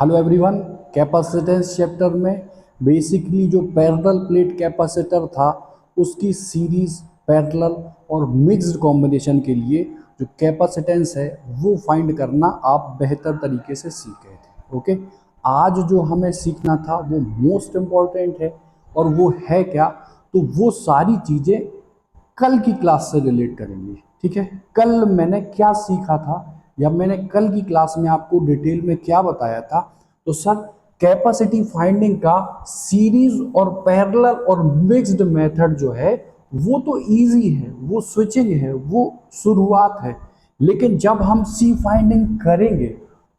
Hello everyone, capacitance chapter में basically जो parallel plate capacitor था उसकी सीरीज, पैरेलल और मिक्स्ड कॉम्बिनेशन के लिए जो कैपेसिटेंस है वो फाइंड करना आप बेहतर तरीके से सीख गए थे। ओके, आज जो हमें सीखना था वो मोस्ट इम्पॉर्टेंट है। और वो है क्या? तो वो सारी चीज़ें कल की क्लास से रिलेट करेंगे। ठीक है, कल मैंने क्या सीखा था या मैंने कल की क्लास में आपको डिटेल में क्या बताया था? तो सर, कैपेसिटी फाइंडिंग का सीरीज और पैरेलल और मिक्स्ड मेथड जो है वो तो इजी है, वो स्विचिंग है, वो शुरुआत है। लेकिन जब हम सी फाइंडिंग करेंगे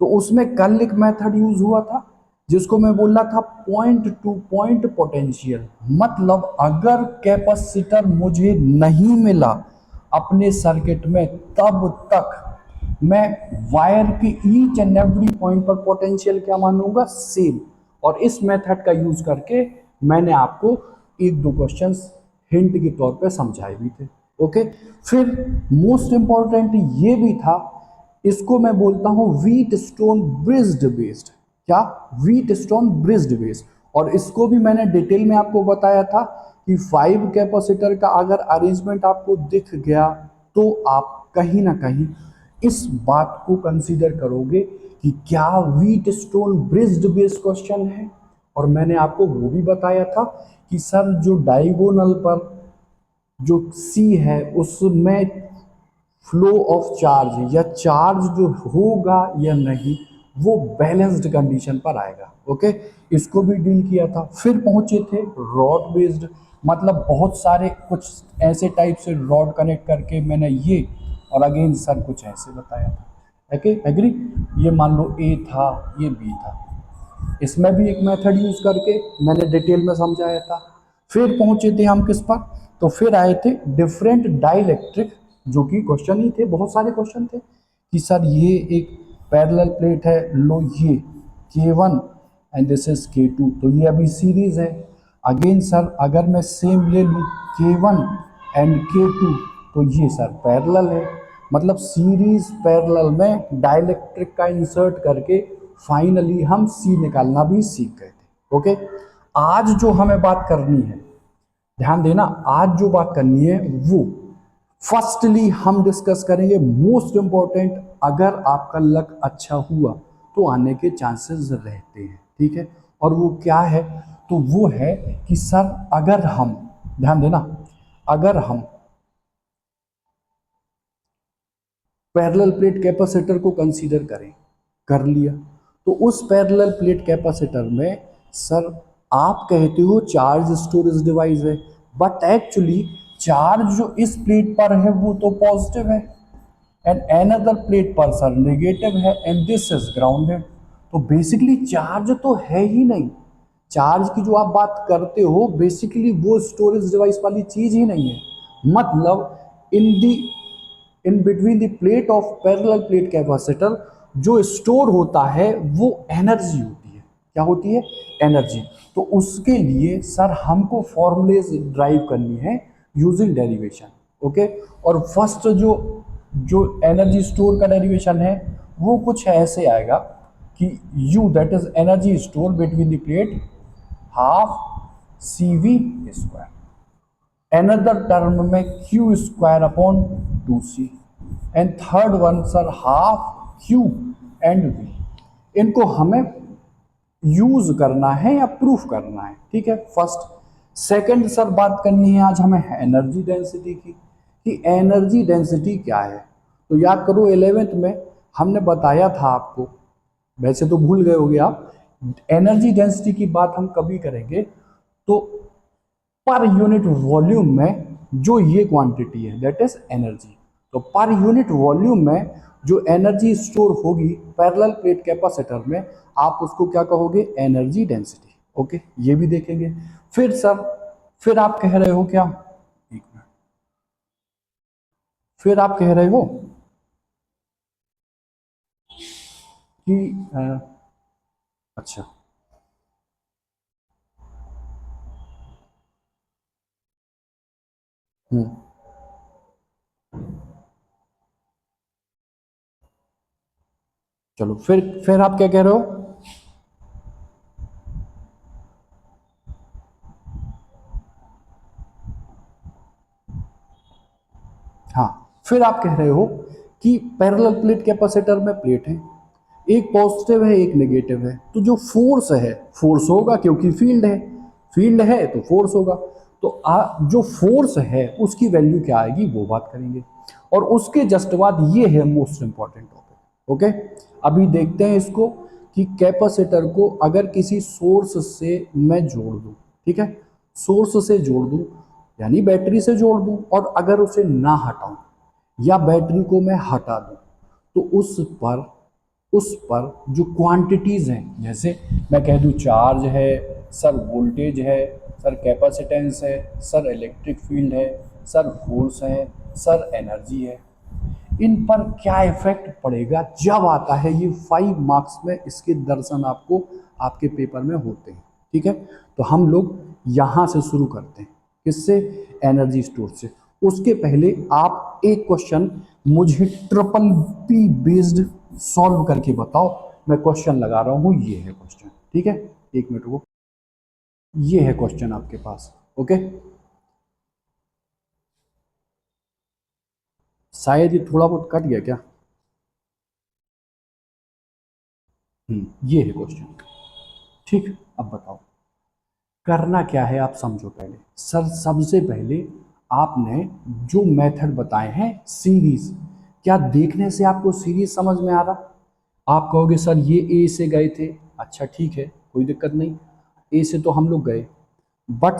तो उसमें कल एक मेथड यूज हुआ था जिसको मैं बोल रहा था पॉइंट टू पॉइंट पोटेंशियल। मतलब अगर कैपेसिटर मुझे नहीं मिला अपने सर्किट में, तब तक मैं वायर के ईच एंड एवरी पॉइंट पर पोटेंशियल क्या मानूंगा? सेम। और इस मेथड का यूज करके मैंने आपको एक दो क्वेश्चंस हिंट के तौर पे समझाए भी थे। ओके, फिर मोस्ट इंपॉर्टेंट ये भी था, इसको मैं बोलता हूं व्हीट स्टोन ब्रिज्ड बेस्ड। क्या? Wheat stone bridged based. और इसको भी मैंने डिटेल में आपको बताया था कि 5 कैपेसिटर का अगर अरेंजमेंट आपको दिख गया तो आप कहीं ना कहीं इस बात को कंसीडर करोगे कि क्या wheat stone bridged based question है। और मैंने आपको वो भी बताया था कि सर जो डायगोनल पर जो सी है उसमें फ्लो ऑफ चार्ज या चार्ज जो होगा या नहीं वो बैलेंस्ड कंडीशन पर आएगा। ओके, इसको भी डील किया था। फिर पहुंचे थे रॉड बेस्ड। मतलब बहुत सारे कुछ ऐसे टाइप से रॉड कनेक्ट करके मैंने ये, और अगेन सर कुछ ऐसे बताया था। Okay, agree? ये मान लो ए था, ये बी था, इसमें भी एक मेथड यूज करके मैंने डिटेल में समझाया था। फिर पहुंचे थे हम किस पर? तो फिर आए थे डिफरेंट डाइलेक्ट्रिक, जो कि क्वेश्चन ही थे, बहुत सारे क्वेश्चन थे कि सर ये एक पैरेलल प्लेट है, लो ये K1 and this is K2, तो ये अभी सीरीज है। अगेन सर अगर मैं सेम ले लूँ K1 एंड K2, तो ये सर पैरेलल है। मतलब सीरीज पैरेलल में डाइलेक्ट्रिक का इंसर्ट करके फाइनली हम सी निकालना भी सीख गए थे। ओके, आज जो हमें बात करनी है, ध्यान देना, आज जो बात करनी है वो फर्स्टली हम डिस्कस करेंगे मोस्ट इंपॉर्टेंट। अगर आपका लक अच्छा हुआ तो आने के चांसेस रहते हैं। ठीक है, और वो क्या है? तो वो है कि सर अगर हम, ध्यान देना, अगर हम पैरेलल प्लेट कैपेसिटर को कंसीडर करें, कर लिया, तो उस पैरेलल प्लेट कैपेसिटर में सर आप कहते हो चार्ज स्टोरेज डिवाइस है, बट एक्चुअली चार्ज जो इस प्लेट पर है वो तो पॉजिटिव है एंड अनदर प्लेट पर सर नेगेटिव है एंड दिस इज ग्राउंडेड। तो बेसिकली चार्ज तो है ही नहीं। चार्ज की जो आप बात करते हो बेसिकली वो स्टोरेज डिवाइस वाली चीज ही नहीं है। मतलब in the in between the plate of parallel plate capacitor जो स्टोर होता है वो एनर्जी होती है। क्या होती है? एनर्जी। तो उसके लिए सर हमको फॉर्मूलेज ड्राइव करनी है यूजिंग डेरिवेशन। ओके, और फर्स्ट जो जो एनर्जी स्टोर का डेरिवेशन है वो कुछ ऐसे आएगा कि U that is energy store between the plate half CV square, another term में Q square upon 2C, and third one sir half Q and V। इनको हमें यूज करना है या प्रूफ करना है। ठीक है, फर्स्ट। सेकंड सर बात करनी है आज हमें एनर्जी डेंसिटी की, कि एनर्जी डेंसिटी क्या है। तो याद करो 11th में हमने बताया था आपको, वैसे तो भूल गए होगे आप, एनर्जी डेंसिटी की बात हम कभी करेंगे तो पर यूनिट वॉल्यूम में जो ये क्वांटिटी है दैट इज एनर्जी। तो पर यूनिट वॉल्यूम में जो एनर्जी स्टोर होगी पैरेलल प्लेट कैपेसिटर में, आप उसको क्या कहोगे? Energy density. ओके, ये भी देखेंगे। फिर सर, फिर आप कह रहे हो क्या, एक मिनट, फिर आप कह रहे हो कि अच्छा, हम्म, चलो फिर आप क्या कह रहे हो? हाँ, फिर आप कह रहे हो कि पैरेलल प्लेट कैपेसिटर में प्लेट है, एक पॉजिटिव है एक नेगेटिव है, तो जो फोर्स है फोर्स होगा क्योंकि फील्ड है तो फोर्स होगा। तो जो फोर्स है उसकी वैल्यू क्या आएगी वो बात करेंगे, और उसके जस्ट बाद ये है मोस्ट इंपॉर्टेंट टॉपिक। ओके, अभी देखते हैं इसको कि कैपेसिटर को अगर किसी सोर्स से मैं जोड़ दूं, ठीक है, सोर्स से जोड़ दूं यानी बैटरी से जोड़ दूं, और अगर उसे ना हटाऊं या बैटरी को मैं हटा दूं, तो उस पर जो क्वांटिटीज़ हैं, जैसे मैं कह दूं चार्ज है, सर वोल्टेज है, सर कैपेसिटेंस है, सर इलेक्ट्रिक फील्ड है, सर फोर्स है, सर एनर्जी है, इन पर क्या इफेक्ट पड़ेगा जब आता है ये 5 मार्क्स में, इसके दर्शन आपको आपके पेपर में होते हैं। ठीक है, तो हम लोग यहाँ से शुरू करते हैं, किससे, एनर्जी स्टोर से। उसके पहले आप एक क्वेश्चन मुझे ट्रिपल पी बेस्ड सॉल्व करके बताओ। मैं क्वेश्चन लगा रहा हूँ, ये है क्वेश्चन, ठीक है, एक मिनट रुको, ये है क्वेश्चन आपके पास। ओके, शायद ये थोड़ा बहुत कट गया क्या। ये है क्वेश्चन, ठीक। अब बताओ करना क्या है, आप समझो। पहले सर सबसे पहले आपने जो मेथड बताए हैं सीरीज, क्या देखने से आपको सीरीज समझ में आ रहा। आप कहोगे सर ये ए से गए थे, अच्छा ठीक है कोई दिक्कत नहीं, ए से तो हम लोग गए, बट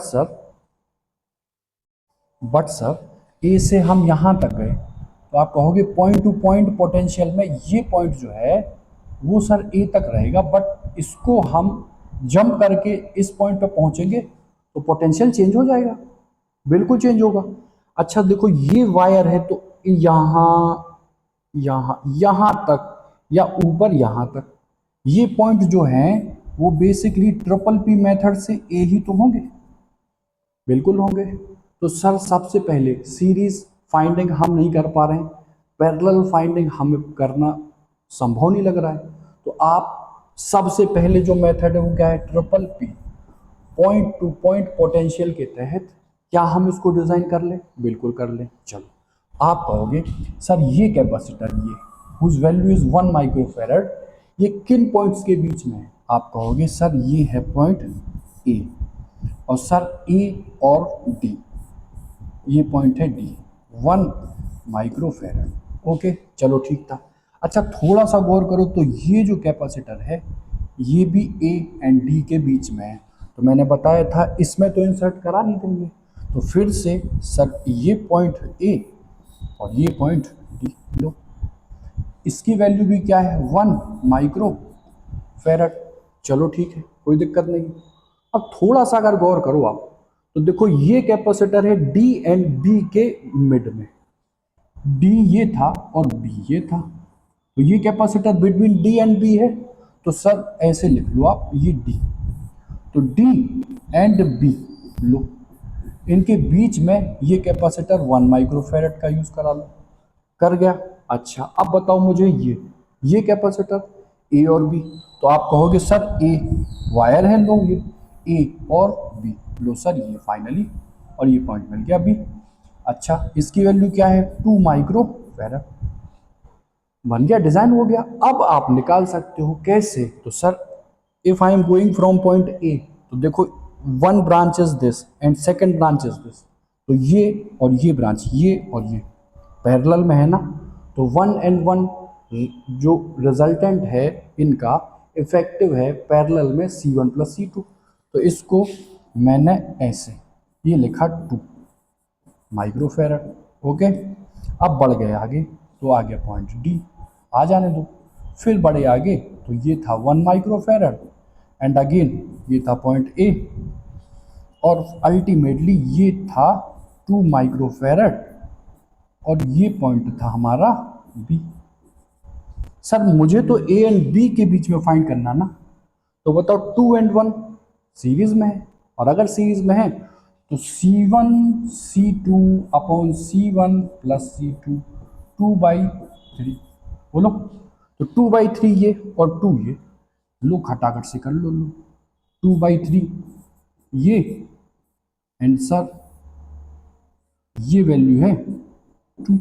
सर ए से हम यहाँ तक गए, तो आप कहोगे पॉइंट टू पॉइंट पोटेंशियल में ये पॉइंट जो है वो सर ए तक रहेगा, बट इसको हम जंप करके इस पॉइंट पे पहुंचेंगे तो पोटेंशियल चेंज हो जाएगा, बिल्कुल चेंज होगा। अच्छा देखो ये वायर है, तो यहाँ यहाँ यहाँ तक या ऊपर यहाँ तक, ये पॉइंट जो है वो बेसिकली ट्रिपल पी मेथड से ए ही तो होंगे, बिल्कुल होंगे। तो सर सबसे पहले सीरीज फाइंडिंग हम नहीं कर पा रहे हैं, पैरेलल फाइंडिंग हमें करना संभव नहीं लग रहा है, तो आप सबसे पहले जो मेथड है वो क्या है, triple P point two point potential के तहत क्या हम इसको डिजाइन कर लें, बिल्कुल कर लें। चलो आप कहोगे सर ये कैपेसिटर ये हुज वैल्यू इज 1 माइक्रोफैरड, ये किन पॉइंट्स के बीच में है। आप कहोगे सर ये है पॉइंट ए, और सर ए और डी, ये पॉइंट है डी, 1 माइक्रोफैरड। ओके चलो ठीक था। अच्छा थोड़ा सा गौर करो, तो ये जो कैपेसिटर है ये भी ए एंड डी के बीच में है, तो मैंने बताया था इसमें तो इंसर्ट करा नहीं देंगे, तो फिर से सर ये पॉइंट ए और ये पॉइंट डी लो, इसकी वैल्यू भी क्या है 1 माइक्रो फैरड। चलो ठीक है कोई दिक्कत नहीं। अब थोड़ा सा अगर गौर करो आप, तो देखो ये कैपेसिटर है डी एंड बी के मिड में, डी ये था और बी ये था, तो ये capacitor between D and B है, तो सर ऐसे लिख लो आप ये डी, तो डी एंड बी लो, इनके बीच में ये कैपेसिटर 1 माइक्रोफैरड का यूज करा लो, कर गया। अच्छा अब बताओ मुझे ये कैपेसिटर ए और बी, तो आप कहोगे सर ए वायर है, लो ये ए और बी लो सर ये फाइनली, और ये पॉइंट मिल गया बी। अच्छा इसकी वैल्यू क्या है 2 माइक्रोफैरड, बन गया, डिजाइन हो गया। अब आप निकाल सकते हो कैसे, तो sir if I am going from point A, तो देखो one branch is this and second branch is this, तो ये और ये ब्रांच ये और ये पैरेलल में है ना, तो 1 एंड 1 जो रिजल्टेंट है इनका इफेक्टिव है पैरेलल में C1 प्लस C2, तो इसको मैंने ऐसे ये लिखा 2 माइक्रोफैरड। ओके अब बढ़ गए आगे, तो आ गया पॉइंट डी, आ जाने दो। फिर बढ़े आगे, तो ये था 1 माइक्रोफैरड एंड अगेन ये था पॉइंट ए, और अल्टीमेटली ये था 2 माइक्रोफैरड, और ये पॉइंट था हमारा बी। सर मुझे तो ए एंड बी के बीच में फाइंड करना ना, तो बताओ 2 एंड 1 सीरीज में है, और अगर सीरीज में है तो C1 C2 upon C1 plus C2 2/3, बोलो, तो 2/3 ये और 2 ये, लो खटाखट से कर लो, 2/3 ये, एंड सर ये वैल्यू है 2,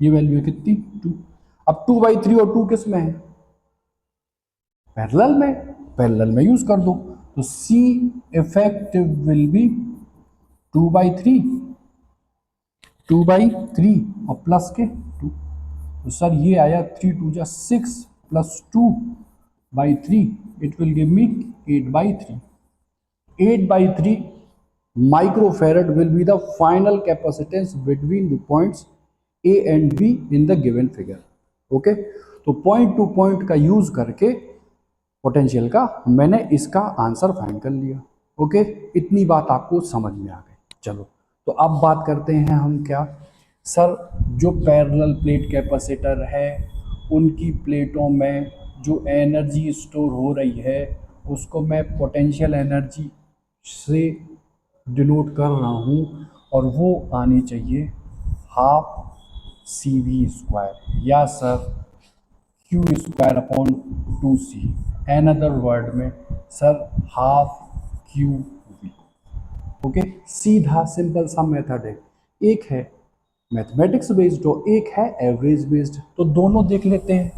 ये वैल्यू है कितनी 2। अब 2/3 और 2 किस में है, पैरेलल में, पैरेलल में यूज कर दो। तो सी इफेक्टिव विल बी 2/3, 2/3 और प्लस के 2। तो सर ये आया 3 2 6 plus 2/3, it will give me 8/3। 8/3 microfarad will be the final capacitance between the points A and B in the given figure। Okay, तो पॉइंट टू पॉइंट का यूज करके potential का मैंने इसका आंसर फाइंड कर लिया। ओके, इतनी बात आपको समझ में आ गई। चलो, तो अब बात करते हैं हम क्या, सर जो पैरेलल प्लेट कैपेसिटर है उनकी प्लेटों में जो एनर्जी स्टोर हो रही है उसको मैं पोटेंशियल एनर्जी से डिनोट कर रहा हूँ, और वो आनी चाहिए हाफ CV², या सर Q²/2C, अनदर वर्ड में सर हाफ QV। ओके, सीधा सिंपल सा मेथड है, एक है मैथमेटिक्स बेस्ड और एक है एवरेज बेस्ड, तो दोनों देख लेते हैं।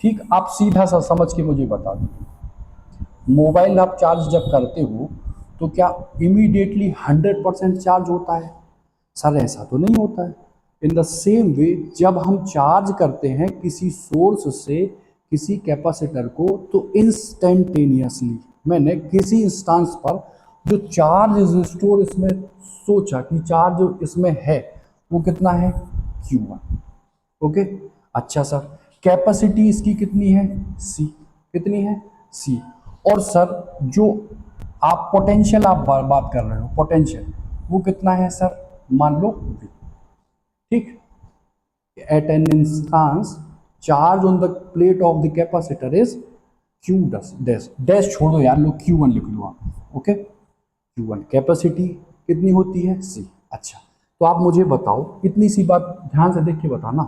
ठीक, आप सीधा सा समझ के मुझे बता दो, मोबाइल आप चार्ज जब करते हो तो क्या इमीडिएटली 100% चार्ज होता है, सर ऐसा तो नहीं होता है। इन द सेम वे जब हम चार्ज करते हैं किसी सोर्स से किसी कैपेसिटर को, तो इंस्टेंटेनियसली मैंने किसी इंस्टांस पर जो चार्ज स्टोर इसमें सोचा कि चार्ज इसमें है वो कितना है Q1। ओके, अच्छा सर कैपेसिटी इसकी कितनी है C, कितनी है C। और सर जो आप पोटेंशियल आप बात कर रहे हो, पोटेंशियल वो कितना है सर, मान लो V। ठीक, at an instance charge on the plate of the capacitor is Q dash, dash छोड़ो यार, लो Q1 लिख लो आप। ओके, Q1 कैपेसिटी कितनी होती है C। अच्छा, तो आप मुझे बताओ, इतनी सी बात ध्यान से देख के बताना,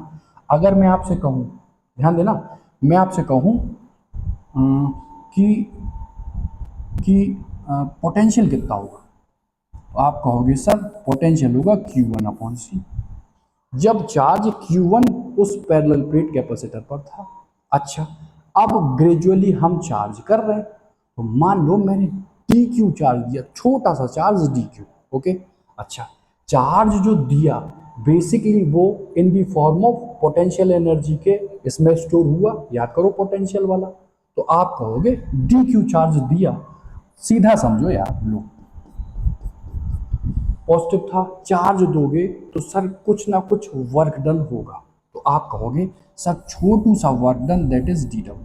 अगर मैं आपसे कहूँ, ध्यान देना, मैं आपसे कहूँ कि पोटेंशियल कितना होगा, तो आप कहोगे सर पोटेंशियल होगा Q1/C। जब चार्ज Q1 उस पैरेलल प्लेट कैपेसिटर पर था। अच्छा, अब ग्रेजुअली हम चार्ज कर रहे हैं, तो मान लो मैंने DQ चार्ज दिया, छोटा सा चार्ज DQ। ओके, अच्छा चार्ज जो दिया बेसिकली वो in the form of potential energy के इसमें स्टोर हुआ, याद करो पोटेंशियल वाला। तो आप कहोगे DQ चार्ज दिया, सीधा समझो यार, लो पॉजिटिव था, चार्ज दोगे तो सर कुछ ना कुछ वर्क डन होगा, तो आप कहोगे सर छोटू सा work done that is DW,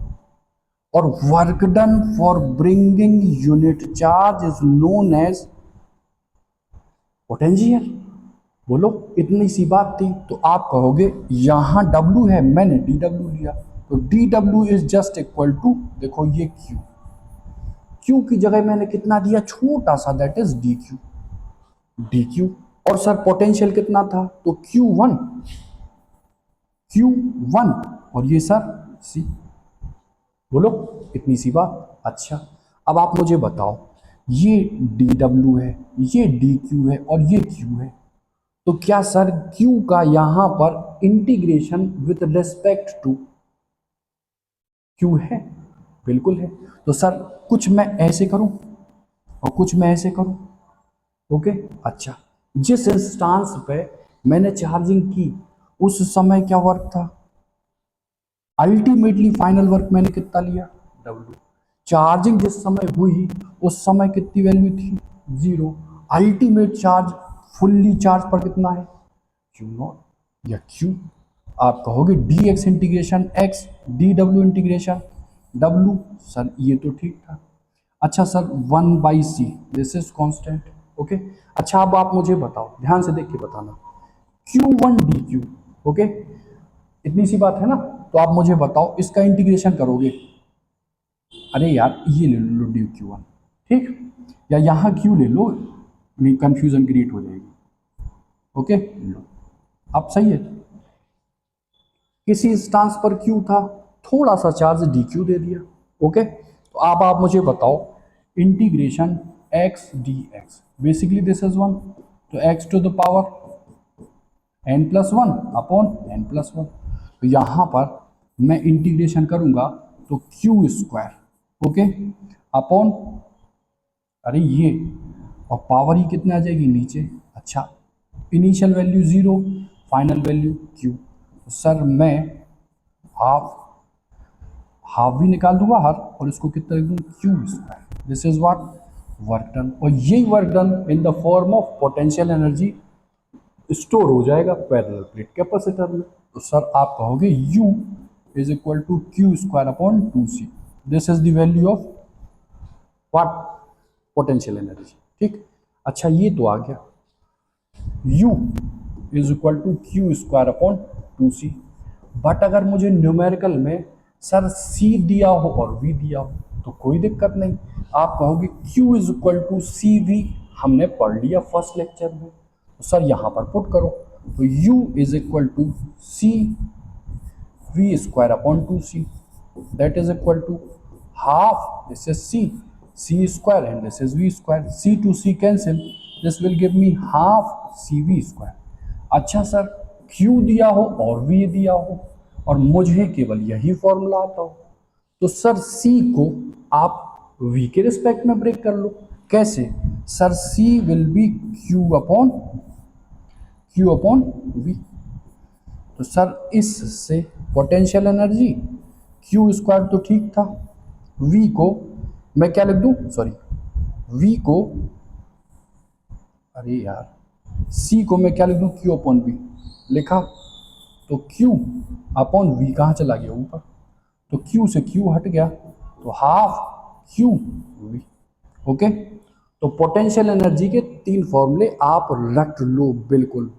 और work done for bringing unit charge is known as potential. बोलो, इतनी सी बात थी। तो आप कहोगे यहाँ W है, मैंने DW लिया, तो DW is just equal to, देखो ये Q की जगह मैंने कितना दिया, छोटा सा, दैट इज DQ। और सर पोटेंशियल कितना था, तो Q1, और ये सर C। बोलो, इतनी सी बात। अच्छा, अब आप मुझे बताओ, ये DW है, ये DQ है और ये Q है, तो क्या सर Q का यहां पर integration with respect to Q है, बिल्कुल है। तो सर कुछ मैं ऐसे करूं और कुछ मैं ऐसे करूं। ओके, अच्छा जिस इंस्टांस पे मैंने चार्जिंग की उस समय क्या वर्क था, अल्टीमेटली फाइनल वर्क मैंने कितना लिया W। चार्जिंग जिस समय हुई उस समय कितनी वैल्यू थी 0, अल्टीमेट चार्ज फुल्ली चार्ज पर कितना है Q0 या Q। आप कहोगे dx integration x, dw integration w, sir ये तो ठीक था। अच्छा sir 1/c this is constant. Okay, अच्छा अब आप मुझे बताओ, ध्यान से देख के बताना, Q1 dq। ओके, इतनी सी बात है ना, तो आप मुझे बताओ इसका इंटीग्रेशन करोगे, अरे यार ये ले लो dq1, ठीक, या यहाँ Q ले लो, नहीं कंफ्यूजन क्रिएट हो जाएगी। ओके, लो अब सही है, किसी इंस्टांस पर Q था, थोड़ा सा चार्ज dq दे दिया। ओके, तो अब आप मुझे बताओ integration x dx, basically this is 1, तो x to the power n+1 upon n+1। तो यहाँ पर मैं इंटीग्रेशन करूँगा तो क्यू स्क्वायर ओके अपॉन, अरे ये, और पावर ही कितना आ जाएगी नीचे। अच्छा, initial value 0, final value q। तो सर मैं हाफ हाफ भी निकाल दूंगा हर, और इसको कितना लिख दूँ, Q square. This is what work done, और यही work done in the form of potential energy store हो जाएगा पैरेलल प्लेट कैपेसिटर में। तो सर आप कहोगे U is equal to Q square upon 2c। This is the value of what, potential energy. ठीक, अच्छा ये तो आ गया, U is equal to Q square upon 2c। But अगर मुझे न्यूमेरिकल में सर C दिया हो और V दिया हो तो कोई दिक्कत नहीं, आप कहोगे Q is equal to C V, हमने पढ़ लिया फर्स्ट लेक्चर में। तो सर यहाँ पर पुट करो, तो U is equal to C V square upon 2c, that is equal to half, this is c square and this is v square, c to c cancel, this will give me half cv square. अच्छा sir, Q दिया हो और V दिया हो और मुझे केवल यही फॉर्मूला आता हो, तो सर C को आप V के रिस्पेक्ट में ब्रेक कर लो। कैसे sir, C will be Q upon V। तो सर इससे पोटेंशियल एनर्जी Q स्क्वायर तो ठीक था, V को मैं क्या लिख दूं, सॉरी V को, अरे यार C को मैं क्या लिख दूं, Q अपॉन V लिखा, तो Q अपॉन V कहाँ चला गया ऊपर, तो Q से Q हट गया, तो हाफ Q V। ओके, तो पोटेंशियल एनर्जी के तीन फॉर्मूले आप रख लो बिल्कुल,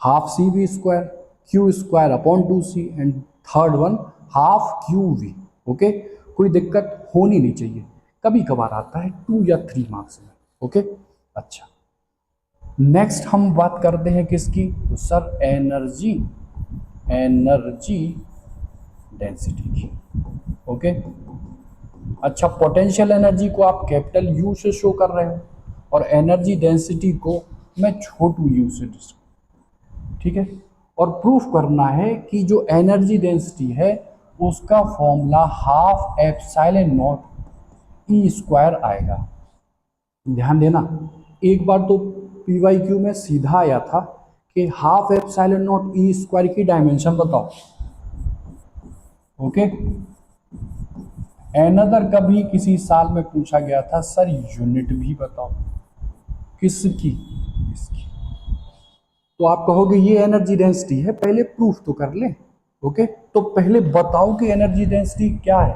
half CV square, Q square upon 2c and third one half QV। Okay, कोई दिक्कत होनी नहीं चाहिए, कभी कभार आता है 2 या 3 मार्क्स में। ओके, अच्छा नेक्स्ट हम बात करते हैं किसकी, तो सर एनर्जी डेंसिटी की। ओके, अच्छा पोटेंशियल एनर्जी को आप कैपिटल U से शो कर रहे हो और एनर्जी डेंसिटी को मैं छोटू u से, ठीक है, और प्रूफ करना है कि जो एनर्जी डेंसिटी है उसका formula half epsilon not E square आएगा। ध्यान देना, एक बार तो PYQ में सीधा आया था कि half epsilon not E square की डायमेंशन बताओ। ओके, एनदर कभी किसी साल में पूछा गया था सर यूनिट भी बताओ, किसकी, इसकी। तो आप कहोगे ये एनर्जी डेंसिटी है, पहले प्रूफ तो कर ले। ओके, तो पहले बताओ कि एनर्जी डेंसिटी क्या है।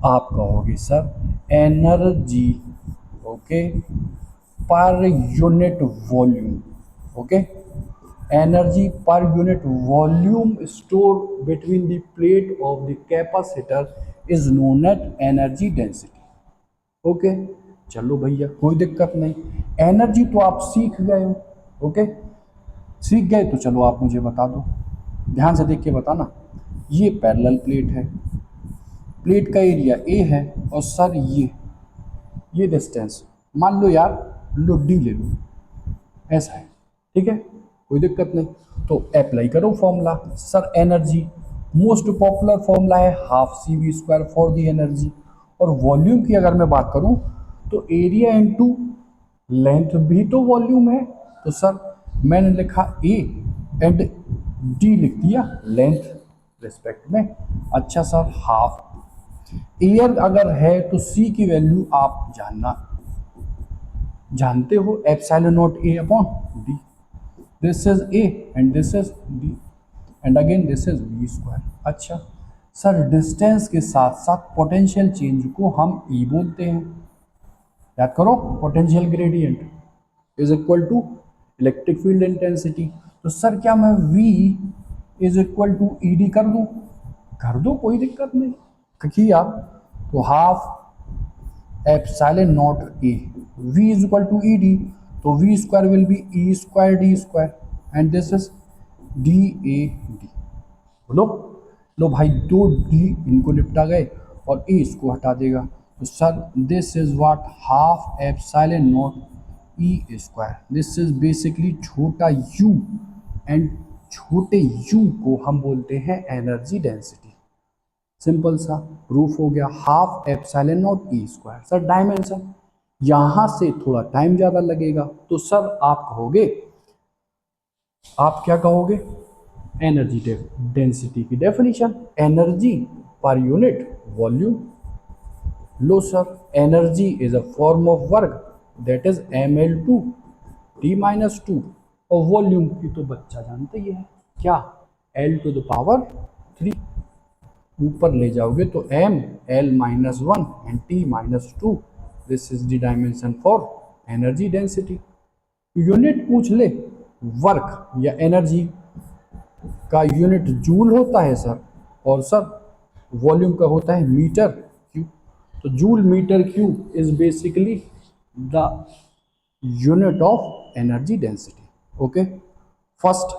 आप कहोगे सर एनर्जी, ओके, पर unit volume. Okay, energy per unit volume store between the plate of the capacitor is known at energy density. Okay, चलो भैया कोई दिक्कत नहीं, एनर्जी तो आप सीख गए हो। ओके, सीख गए तो चलो आप मुझे बता दो, ध्यान से देख के बताना। ये पैरेलल प्लेट है, प्लेट का एरिया A है और सर ये डिस्टेंस मान लो यार, लो D ले लो, ऐसा है, ठीक है, कोई दिक्कत नहीं। तो अप्लाई करो formula, sir energy most popular formula है half CV square for the energy, और वॉल्यूम की अगर मैं बात करूं तो एरिया इनटू लेंथ भी तो वॉल्यूम है। तो सर मैंने लिखा A एंड D लिख दिया लेंथ रिस्पेक्ट में। अच्छा सर, हाफ एयर अगर है तो C की वैल्यू आप जानते हो, epsilon not A upon D, this is A and this is D and again this is V square. अच्छा सर, डिस्टेंस के साथ साथ पोटेंशियल चेंज को हम E बोलते हैं, याद करो, potential gradient is equal to electric field intensity. तो सर क्या मैं V is equal to ED कर दूं, कर दो, कोई दिक्कत नहीं किया, तो half epsilon not A, V is equal to ED, तो V square will be E square D square and this is DAD। बोलो, लो भाई, 2D इनको निपटा गए और A इसको हटा देगा, तो sir this is what half epsilon not E square, this is basically छोटा u एंड छोटे u को हम बोलते हैं एनर्जी डेंसिटी। सिंपल सा प्रूफ हो गया, half epsilon not E square. Sir dimension, यहां से थोड़ा टाइम ज़्यादा लगेगा, तो सर आप क्या कहोगे, एनर्जी डेंसिटी की definition, energy per unit volume. Low sir, energy is a form of work that is ml2 t-2, और वॉल्यूम की तो बच्चा जानते ही है क्या, L⁻3। ऊपर ले जाओगे तो m L-1 and t-2, this is the dimension for energy density. Unit पूछ ले, वर्क या एनर्जी का यूनिट जूल होता है सर, और सर वॉल्यूम का होता है मीटर क्यूब। तो joule metre cube is basically the unit of energy density. Okay, first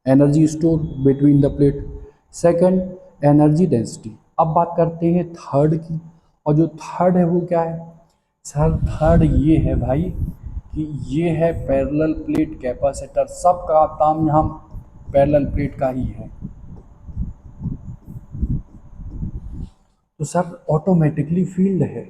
energy store between the plate, second energy density. अब बात करते हैं थर्ड की, और जो थर्ड है वो क्या है सर, थर्ड ये है भाई कि ये है पैरेलल प्लेट कैपेसिटर। सबका काम यहाँ पैरेलल प्लेट का ही है। तो सर ऑटोमेटिकली फील्ड है,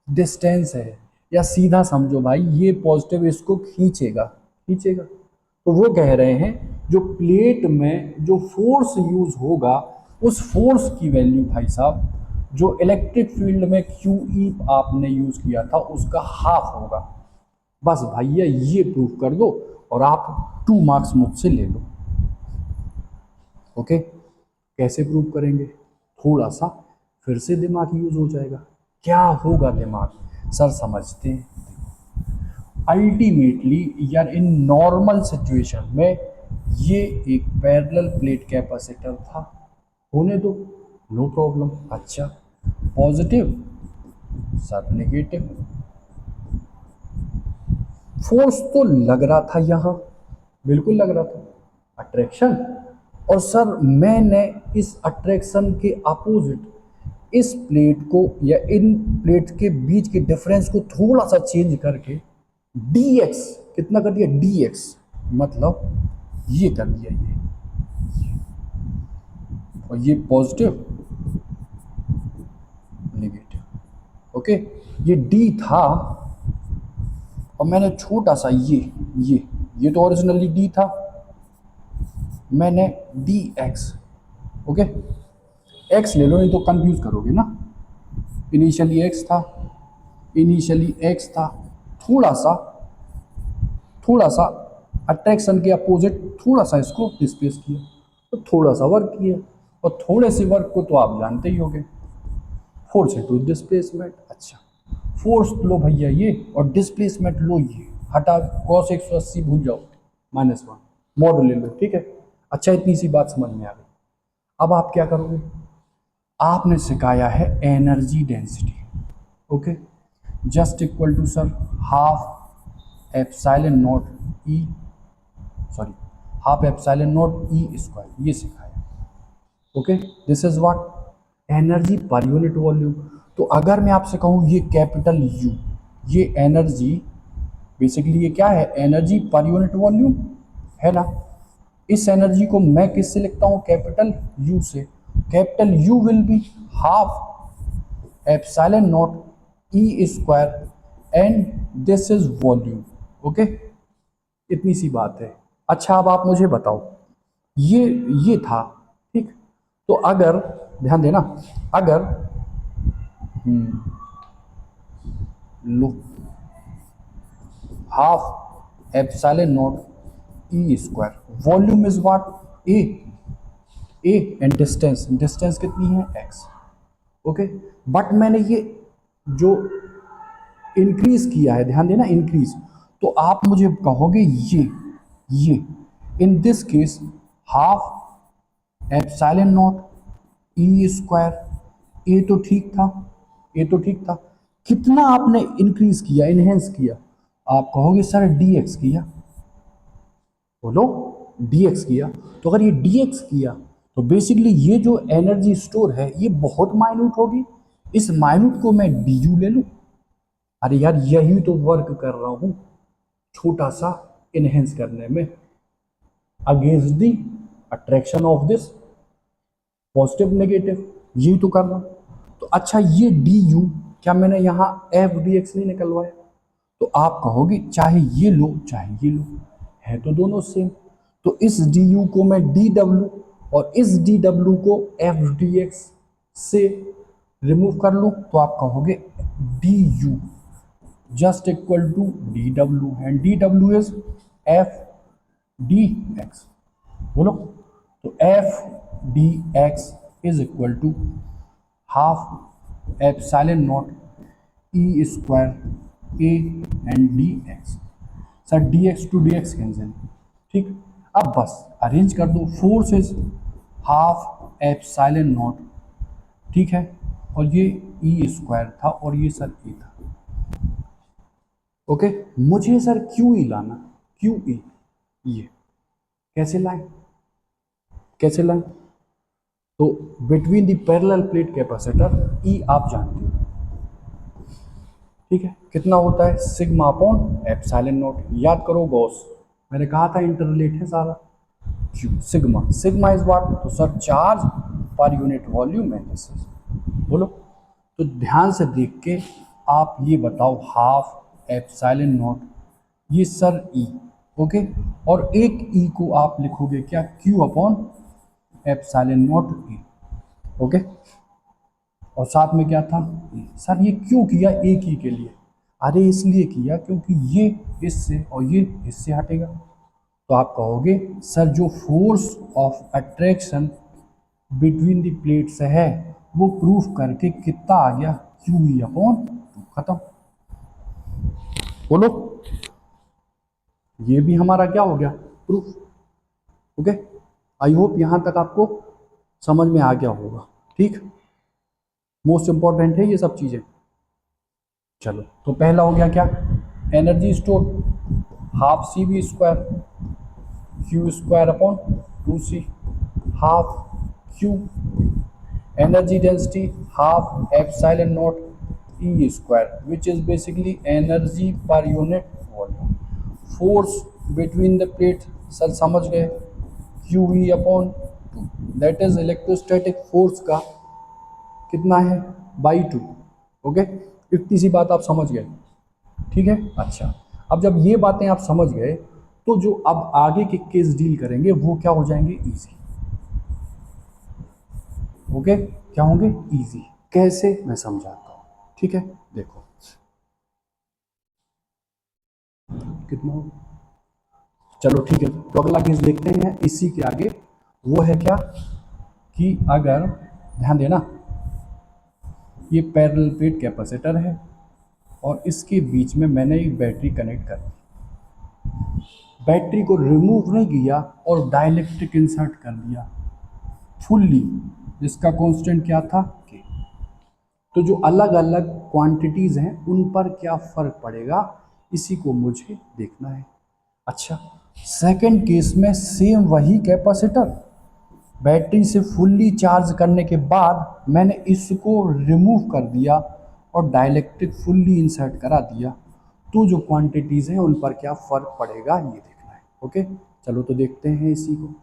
डिस्टेंस है, या सीधा समझो भाई ये पॉजिटिव इसको खींचेगा खींचेगा। तो वो कह रहे हैं जो प्लेट में जो फोर्स यूज होगा, उस फोर्स की वैल्यू भाई साहब जो इलेक्ट्रिक फील्ड में QE आपने यूज किया था उसका हाफ होगा। बस भैया ये प्रूफ कर दो और आप 2 मार्क्स मुझसे ले लो। ओके, कैसे प्रूव करेंगे, थोड़ा सा फिर से दिमाग यूज हो जाएगा। क्या होगा दिमाग, सर समझते हैं। अल्टीमेटली यार इन नॉर्मल सिचुएशन में ये एक पैरेलल प्लेट कैपेसिटर था, होने दो, नो प्रॉब्लम। अच्छा, पॉजिटिव सर नेगेटिव, फोर्स तो लग रहा था यहाँ, बिल्कुल लग रहा था, अट्रैक्शन। और सर मैंने इस अट्रैक्शन के अपोजिट इस प्लेट को या इन प्लेट के बीच के डिफरेंस को थोड़ा सा चेंज करके dx कितना कर दिया, dx मतलब ये कर दिया, ये और ये पॉजिटिव नेगेटिव। ओके, ये d था और मैंने छोटा सा ये तो ओरिजिनली d था, मैंने dx, ओके x ले लो नहीं तो कंफ्यूज करोगे ना। इनिशियली x था, थोड़ा सा अट्रैक्शन के अपोजिट थोड़ा सा इसको डिस्प्लेस किया, तो थोड़ा सा वर्क किया, और थोड़े से वर्क को तो आप जानते ही होंगे, फोर्स इनटू डिस्प्लेसमेंट। अच्छा, फोर्स लो भैया ये और डिस्प्लेसमेंट लो ये, हटा cos 180 भूल जाओ, -1 मॉड ले लो, ठीक है। अच्छा, इतनी सी बात समझ में आ गई। अब आप क्या करोगे, आपने सिखाया है energy density, okay, just equal to sir half epsilon not E square, ये सिखाया, okay. This is what energy per unit volume. तो अगर मैं आपसे कहूँ ये कैपिटल U, ये एनर्जी बेसिकली ये क्या है, एनर्जी पर यूनिट वॉल्यूम है ना। इस एनर्जी को मैं किससे लिखता हूँ, कैपिटल U से। Capital U will be half epsilon not E square and this is volume, okay. इतनी सी बात है। अच्छा, अब आप मुझे बताओ, ये था, ठीक। तो अगर ध्यान देना, अगर लो half epsilon not E square, volume is what, A and distance कितनी है, x, ओके। बट मैंने ये जो इंक्रीज किया है, ध्यान देना इंक्रीज, तो आप मुझे कहोगे ये in this case half epsilon not E square, A तो ठीक था, कितना आपने इंक्रीज किया, इनहेंस किया, आप कहोगे सर dx किया, बोलो dx किया। तो अगर ये dx किया तो बेसिकली ये जो एनर्जी स्टोर है ये बहुत माइन्यूट होगी, इस माइन्यूट को मैं du ले लूँ, अरे यार यही तो वर्क कर रहा हूँ छोटा सा इनहेंस करने में, against the attraction of this positive negative, यही तो करना। तो अच्छा ये डी यू, क्या मैंने यहाँ एफ डी एक्स नहीं निकलवाया? तो आप कहोगे चाहे ये लो चाहे ये लो, है तो दोनों सेम। तो इस डी यू को मैं डी डब्ल्यू और इस डी डब्ल्यू को एफ डी एक्स से रिमूव कर लूँ, तो आप कहोगे D U just equal to D W, and D W is F D X. बोलो, तो F D X is equal to half epsilon not E square A and D X. Sir D X to D X cancel, ठीक। अब बस arrange कर दो, force is half epsilon not, ठीक है, और ये ई स्क्वायर था और ये सर ए था। ओके, मुझे सर क्यू ई लाना, क्यू ई, ये कैसे लाएं, कैसे लाएं? तो between the parallel plate capacitor E आप जानते हो, ठीक है, कितना होता है? Sigma upon epsilon naught. याद करो गॉस, मैंने कहा था इंटररिलेट है सारा। Q sigma, sigma is what? तो सर चार्ज पर यूनिट वॉल्यूम है दिस इज। बोलो, तो ध्यान से देख के आप ये बताओ, हाफ एप्सिलॉन नॉट, ये सर ई, ओके, और एक ई को आप लिखोगे क्या? Q upon epsilon not E, okay, और साथ में क्या था? सर ये क्यों किया एक ही के लिए? अरे इसलिए किया क्योंकि ये इससे और ये इससे हटेगा। तो आप कहोगे सर जो force of attraction between the plates है वो प्रूफ करके कितना आ गया? क्यू ई अपॉन टू, खत्म। बोलो, ये भी हमारा क्या हो गया? प्रूफ। ओके, आई होप यहां तक आपको समझ में आ गया होगा, ठीक। मोस्ट इंपॉर्टेंट है ये सब चीजें। चलो, तो पहला हो गया क्या? Energy store, half C V square Q square upon two C, half Q. Energy density half epsilon not E square which is basically energy per unit volume. Force between the plate, sir समझ गए, Q E upon two, that is electrostatic force का कितना है? By two. Okay, इतनी सी बात आप समझ गए, ठीक है। अच्छा, अब जब ये बातें आप समझ गए तो जो अब आगे के केस डील करेंगे वो क्या हो जाएंगे? इजी। ओके, क्या होंगे? इजी। कैसे? मैं समझाता हूँ, ठीक है। देखो कितना हो, चलो ठीक है, तो अगला केस देखते हैं इसी के आगे। वो है क्या कि अगर, ध्यान देना, ये पैरेलल प्लेट कैपेसिटर है और इसके बीच में मैंने एक बैटरी कनेक्ट कर दी। बैटरी को रिमूव नहीं किया और डाइलेक्ट्रिक इंसर्ट कर दिया फुल्ली, जिसका कांस्टेंट क्या था? के। तो जो अलग अलग क्वांटिटीज हैं उन पर क्या फर्क पड़ेगा, इसी को मुझे देखना है। अच्छा, सेकंड केस में सेम वही कैपेसिटर, बैटरी से फुल्ली चार्ज करने के बाद मैंने इसको रिमूव कर दिया और डाइलेक्ट्रिक फुल्ली इंसर्ट करा दिया, तो जो क्वांटिटीज़ हैं उन पर क्या फ़र्क पड़ेगा ये देखना है। ओके, चलो तो देखते हैं इसी को।